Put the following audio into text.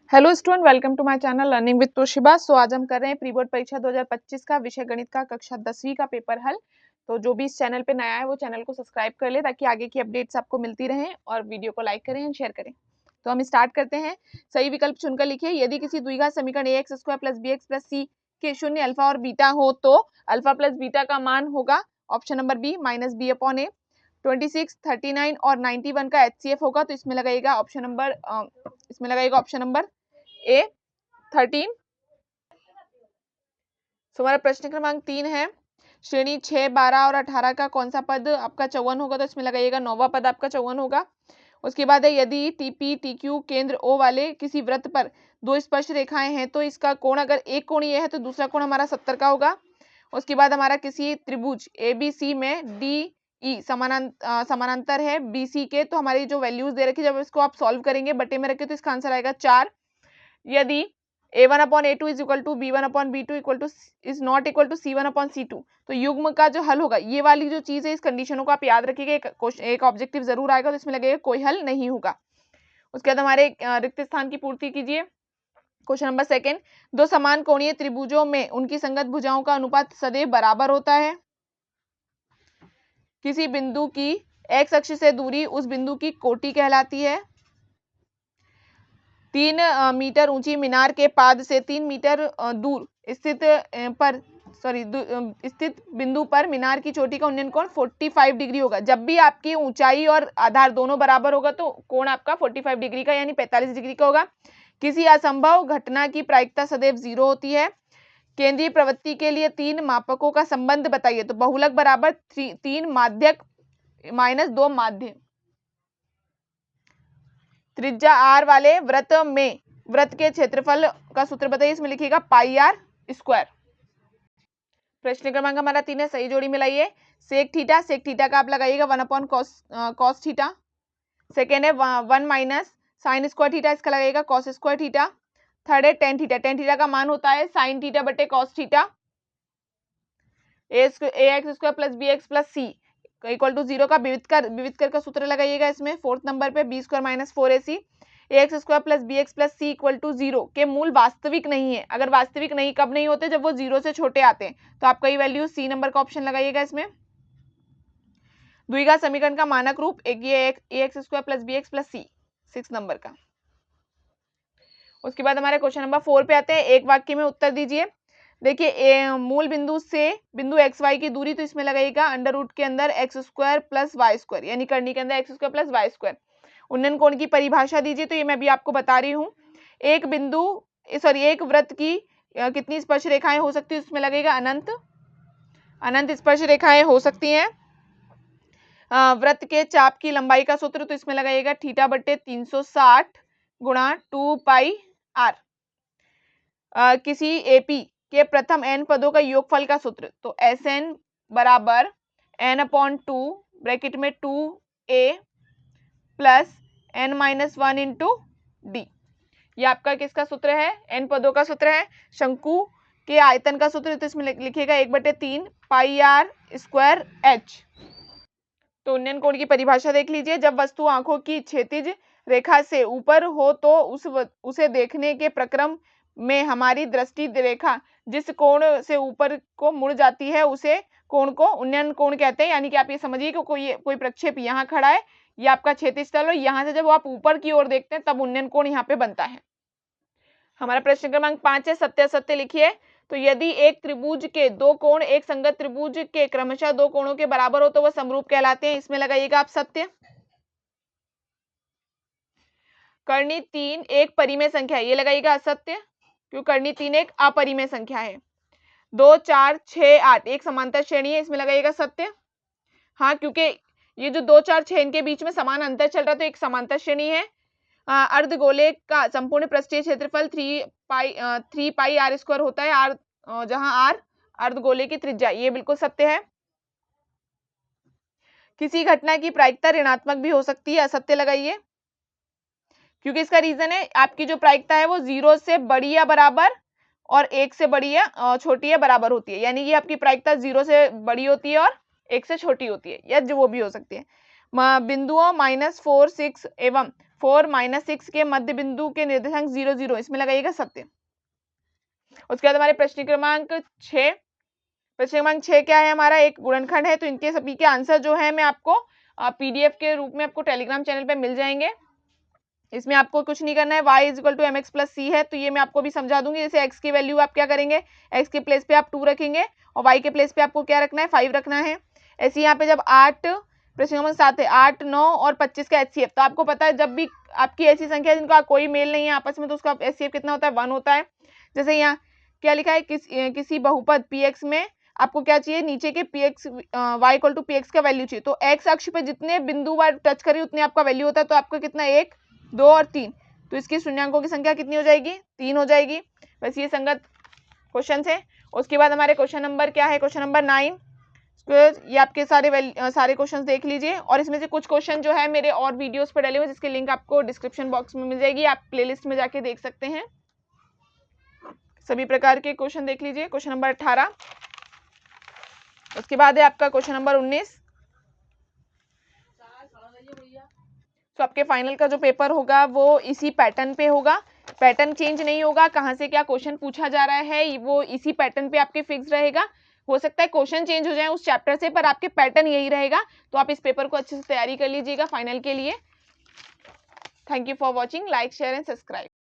Hello student, welcome to my channel learning with Toshiba. So आज हम कर रहे हैं प्री बोर्ड परीक्षा 2025 का विषय गणित का कक्षा 10वीं का पेपर हल। तो जो भी इस चैनल पे नया है वो चैनल को सब्सक्राइब कर ले ताकि आगे की अपडेट्स आपको मिलती रहें, और वीडियो को लाइक करें एंड शेयर करें। तो हम स्टार्ट करते हैं। सही विकल्प चुनकर लिखिए। यदि किसी द्विघात समीकरण ax square plus bx plus c के शून्य अल्फा और बीटा हो तो अल्फा प्लस बीटा का मान होगा option number B minus B upon A. 26, 39 और 91 का HCF होगा, तो इसमें लगाएगा ऑप्शन नंबर ए 13। हमारा प्रश्न क्रमांक 3 है, श्रेणी 6, 12 और 18 का कौन सा पद आपका 54 होगा, तो इसमें लगाइएगा 9वां पद आपका 54 होगा। उसके बाद है, यदि टीपी टीक्यू केंद्र ओ वाले किसी वृत्त पर दो स्पर्श रेखाएं हैं तो इसका कोण अगर एक कोण ये है तो दूसरा कोण हमारा 70 का होगा। उसके बाद हमारा किसी त्रिभुज एबीसी में डी ई समानांतर है बीसी के, तो हमारी जो वैल्यूज दे रखी, जब इसको आप सॉल्व करेंगे बटे में रखे तो इसका आंसर आएगा 4। यदि a1 upon a2 is equal to b1 upon b2 equal to is not equal to c1 upon c2, तो युग्म का जो हल होगा, ये वाली जो चीज है, इस कंडीशनों को आप याद रखिएगा। एक ऑब्जेक्टिव जरूर आएगा तो इसमें लगेगा कोई हल नहीं होगा। उसके बाद हमारे रिक्त स्थान की पूर्ति कीजिए। क्वेश्चन नंबर 2, दो समान कोणीय त्रिभुजों में उनकी संगत भुजाओं का अनुपात सदैव बराबर होता है। किसी बिंदु की x अक्ष से दूरी उस बिंदु की कोटि कहलाती है। 3 मीटर ऊंची मीनार के पाद से 3 मीटर दूर स्थित बिंदु पर मीनार की चोटी का उन्नयन कोण 45 डिग्री होगा। जब भी आपकी ऊंचाई और आधार दोनों बराबर होगा तो कोण आपका 45 डिग्री का यानी 45 डिग्री का होगा। किसी असंभव घटना की प्रायिकता सदैव 0 होती है। केंद्रीय प्रवृत्ति के लिए 3 मापकों का संबंध बताइए, तो बहुलक बराबर 3 माध्यक माइनस 2 माध्य। त्रिज्या r वाले वृत्त के क्षेत्रफल का सूत्र बताइए, इसमें लिखिएगा पाई आर स्क्वायर। प्रश्न क्रमांक हमारा 3 है, सही जोड़ी मिलाइए। सेक थीटा का आप लगाइएगा 1 अपॉन कॉस थीटा। सेकेंड है 1 माइनस साइन स्क्वायर थीटा, इसका लगाइएगा कॉस स्क्वायर थीटा। थर्ड है टेन थीटा का मान होता है साइन थीटा बटे cos theta. ax square plus bx plus c equal to 0 का विविध का सूत्र लगाइएगा इसमें। फोर्थ नंबर पे B square minus 4ac ax square plus bx plus c equal to 0 के मूल वास्तविक नहीं है। अगर वास्तविक नहीं कब नहीं होते, जब वो 0 से छोटे आते हैं, तो आपका ये वैल्यू सी नंबर का ऑप्शन लगाइएगा इसमें। द्विघात समीकरण का मानक रूप एक ये ax square plus bx plus c 6 number का। उसके बाद हमारे क्वेश्चन नंबर 4 पे आते हैं, एक वाक्य में उत्तर दीजिए। देखिए मूल बिंदु से बिंदु एक्स वाई की दूरी, तो इसमें लगेगा अंडर रूट के अंदर x square plus y square, यानी करनी के अंदर x square plus y square. उन्नयन कोण की परिभाषा दीजिए, तो ये मैं भी आपको बता रही हूँ। एक वृत्त की कितनी स्पर्श रेखाएं हो सकती है, उसमें लगेगा अनंत स्पर्श रेखाएं हो सकती हैं। वृत्त के चाप की लंबाई का सूत्र, तो इसमें लगेगा थीटा बटे 360 गुणा 2 पाई आर। किसी एपी के प्रथम n पदों का योगफल का सूत्र, तो Sn बराबर n अपॉन 2 ब्रैकेट में 2a plus n minus 1 into D. ये आपका किसका सूत्र है? n पदों का सूत्र है। शंकु के आयतन का सूत्र, तो इसमें लिखिएगा 1/3 पाई आर स्क्वायर h। तो उन्नयन कोण की परिभाषा देख लीजिए। जब वस्तु आंखों की क्षैतिज रेखा से ऊपर हो तो उसे देखने के प्रक्रम में हमारी दृष्टि रेखा जिस कोण से ऊपर को मुड़ जाती है उसे कोण को उन्नयन कोण कहते हैं। यानी कि आप ये समझिए कि कोई प्रक्षेप यहाँ खड़ा है, ये आपका क्षैतिज तल, और यहाँ से जब आप ऊपर की ओर देखते हैं तब उन्नयन कोण यहाँ पे बनता है। हमारा प्रश्न क्रमांक 5 है, सत्य असत्य लिखिए। तो यदि एक त्रिभुज के दो कोण एक संगत त्रिभुज के क्रमशः दो कोणों के बराबर हो तो वह समरूप कहलाते हैं। इसमें लगाइएगा आप सत्य। कर्णी 3 एक परिमेय संख्या है, ये लगाइएगा असत्य, क्योंकि कर्णी 3 एक अपरिमेय संख्या है। 2, 4, 6, 8 एक समांतर श्रेणी है, इसमें लगाइएगा सत्य। हाँ, क्योंकि ये जो 2, 4, 6 इनके बीच में समान अंतर चल रहा है तो एक समांतर श्रेणी है। अर्धगोले का संपूर्ण पृष्ठीय क्षेत्रफल 3 पाई आर स्क्वायर होता है, आर जहां आर अर्धगोले की त्रिज्या, ये बिल्कुल सत्य है। किसी घटना की प्रायिकता ऋणात्मक भी हो सकती है, असत्य लगाइए, क्योंकि इसका रीजन है आपकी जो प्रायिकता है वो 0 से बड़ी या बराबर और 1 से बड़ी या छोटी या बराबर होती है। यानी कि आपकी प्रायिकता 0 से बड़ी होती है और 1 से छोटी होती है, या जो वो भी हो सकती है। बिंदुओं -4, 6 एवं 4 माइनस 6 के मध्य बिंदु के निर्देशांक 0 0, इसमें लगाइएगा सत्य। उसके बाद हमारे प्रश्न क्रमांक 6, प्रश्न क्रमांक 6 क्या है हमारा, एक गुणनखंड है। तो इनके सभी के आंसर जो है मैं आपको पीडीएफ के रूप में आपको टेलीग्राम चैनल पे मिल जाएंगे। इसमें आपको कुछ नहीं करना है, y equal to M X plus C है, तो ये मैं आपको भी समझा दूंगी। जैसे x की वैल्यू आप क्या करेंगे, x के प्लेस पे आप 2 रखेंगे और y के प्लेस पे आपको क्या रखना है, 5 रखना है। ऐसे यहाँ पे जब 8 प्रश्न क्रमांक 7 है, 8 9 और 25 का HCF, तो आपको पता है जब भी आपकी ऐसी संख्या है जिनका कोई मेल नहीं है आपस में, तो उसका HCF कितना होता है, 1 होता है। जैसे यहाँ क्या लिखा है, किसी बहुपद px में आपको क्या चाहिए, नीचे के px y equal to px का वैल्यू चाहिए। तो x अक्ष पे जितने बिंदु बार टच करिए उतने आपका वैल्यू होता है। तो आपका कितना, 1 2 और 3, तो इसकी शून्यांकों की संख्या कितनी हो जाएगी, 3 हो जाएगी। बस ये संगत क्वेश्चन है। उसके बाद हमारे क्वेश्चन नंबर क्या है, क्वेश्चन नंबर 9। ये आपके सारे क्वेश्चंस देख लीजिए, और इसमें से कुछ क्वेश्चन जो है मेरे और वीडियोस पर डले हुए, जिसके लिंक आपको डिस्क्रिप्शन बॉक्स में मिल जाएगी, आप प्लेलिस्ट में जाके देख सकते हैं। सभी प्रकार के क्वेश्चन देख लीजिए। क्वेश्चन नंबर 18, उसके बाद है आपका क्वेश्चन नंबर 19। तो आपके फाइनल का जो पेपर होगा वो इसी पैटर्न पे होगा, पैटर्न चेंज नहीं होगा। कहाँ से क्या क्वेश्चन पूछा जा रहा है वो इसी पैटर्न पे आपके फिक्स रहेगा। हो सकता है क्वेश्चन चेंज हो जाए उस चैप्टर से, पर आपके पैटर्न यही रहेगा। तो आप इस पेपर को अच्छे से तैयारी कर लीजिएगा फाइनल के लिए। Thank you for watching, like share and subscribe.